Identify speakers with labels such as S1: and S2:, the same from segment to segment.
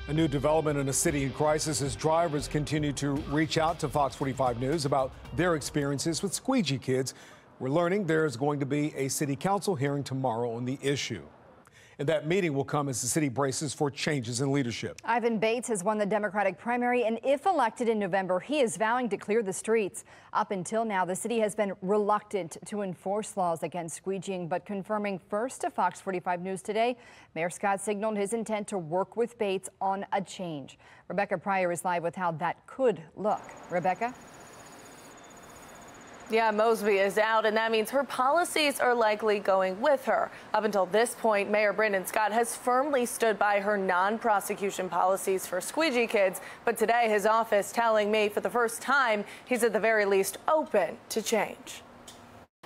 S1: A new development in a city in crisis as drivers continue to reach out to Fox 45 News about their experiences with squeegee kids. We're learning there's going to be a city council hearing tomorrow on the issue. And that meeting will come as the city braces for changes in leadership.
S2: Ivan Bates has won the Democratic primary, and if elected in November, he is vowing to clear the streets. Up until now, the city has been reluctant to enforce laws against squeegeeing, but confirming first to Fox 45 News today, Mayor Scott signaled his intent to work with Bates on a change. Rebecca Pryor is live with how that could look. Rebecca?
S3: Yeah, Mosby is out, and that means her policies are likely going with her. Up until this point, Mayor Brandon Scott has firmly stood by her non-prosecution policies for squeegee kids. But today, his office telling me for the first time, he's at the very least open to change.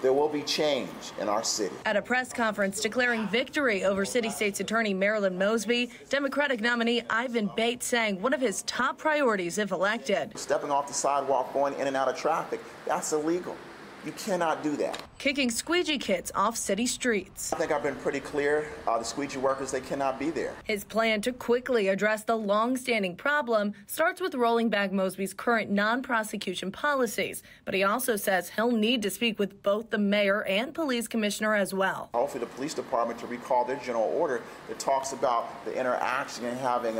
S4: There will be change in our city.
S3: At a press conference declaring victory over City State's Attorney Marilyn Mosby, Democratic nominee Ivan Bates saying one of his top priorities if elected.
S4: Stepping off the sidewalk, going in and out of traffic, that's illegal. You cannot do that.
S3: Kicking squeegee kids off city streets.
S4: I think I've been pretty clear. The squeegee workers, they cannot be there.
S3: His plan to quickly address the long-standing problem starts with rolling back Mosby's current non-prosecution policies. But he also says he'll need to speak with both the mayor and police commissioner as well.
S4: Hopefully the police department to recall their general order that talks about the interaction and having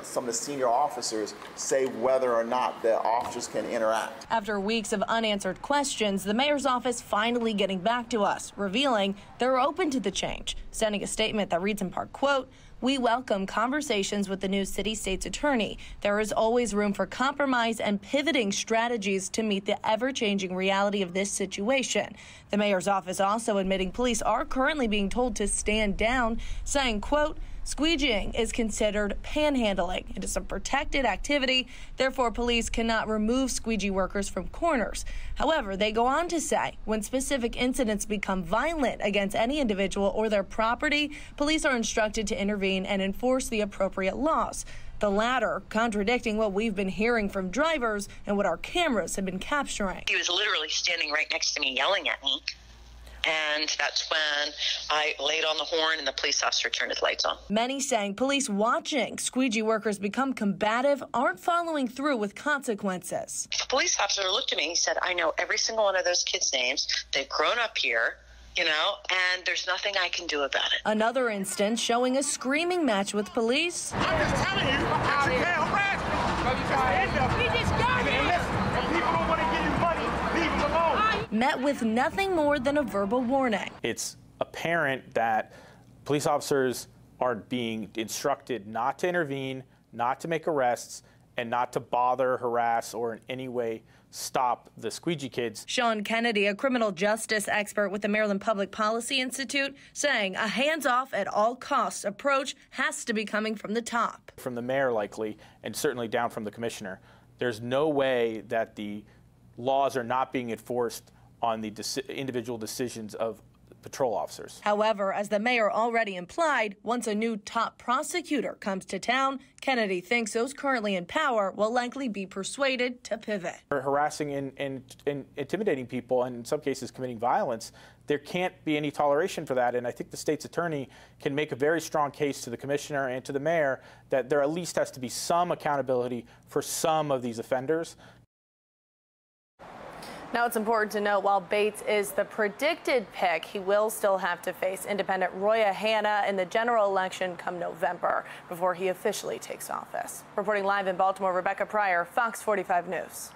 S4: some of the senior officers say whether or not the officers can interact.
S3: After weeks of unanswered questions, the mayor's office finally getting back to us, revealing they're open to the change, sending a statement that reads in part, quote, "We welcome conversations with the new city state's attorney. There is always room for compromise and pivoting strategies to meet the ever-changing reality of this situation." The mayor's office also admitting police are currently being told to stand down, saying, quote, "Squeegeeing is considered panhandling. It is a protected activity. Therefore, police cannot remove squeegee workers from corners." However, they go on to say when specific incidents become violent against any individual or their property, police are instructed to intervene and enforce the appropriate laws. The latter contradicting what we've been hearing from drivers and what our cameras have been capturing.
S5: He was literally standing right next to me yelling at me. And that's when I laid on the horn and the police officer turned his lights on.
S3: Many saying police watching squeegee workers become combative aren't following through with consequences.
S5: The police officer looked at me, he said, "I know every single one of those kids' names. They've grown up here, you know, and there's nothing I can do about it."
S3: Another instance showing a screaming match with police.
S6: I'm just telling you that you can't harass me. We just got here. If people don't want to give you money, leave them alone.
S3: Met with nothing more than a verbal warning.
S7: It's apparent that police officers are being instructed not to intervene, not to make arrests, and not to bother, harass, or in any way stop the squeegee kids.
S3: Sean Kennedy, a criminal justice expert with the Maryland Public Policy Institute, saying a hands-off at all costs approach has to be coming from the top.
S7: From the mayor likely, and certainly down from the commissioner. There's no way that the laws are not being enforced on the individual decisions of patrol officers.
S3: However, as the mayor already implied, once a new top prosecutor comes to town, Kennedy thinks those currently in power will likely be persuaded to pivot.
S7: Harassing and intimidating people, and in some cases committing violence, there can't be any toleration for that. And I think the state's attorney can make a very strong case to the commissioner and to the mayor that there at least has to be some accountability for some of these offenders.
S3: Now, it's important to note while Bates is the predicted pick, he will still have to face independent Roya Hanna in the general election come November before he officially takes office. Reporting live in Baltimore, Rebecca Pryor, Fox 45 News.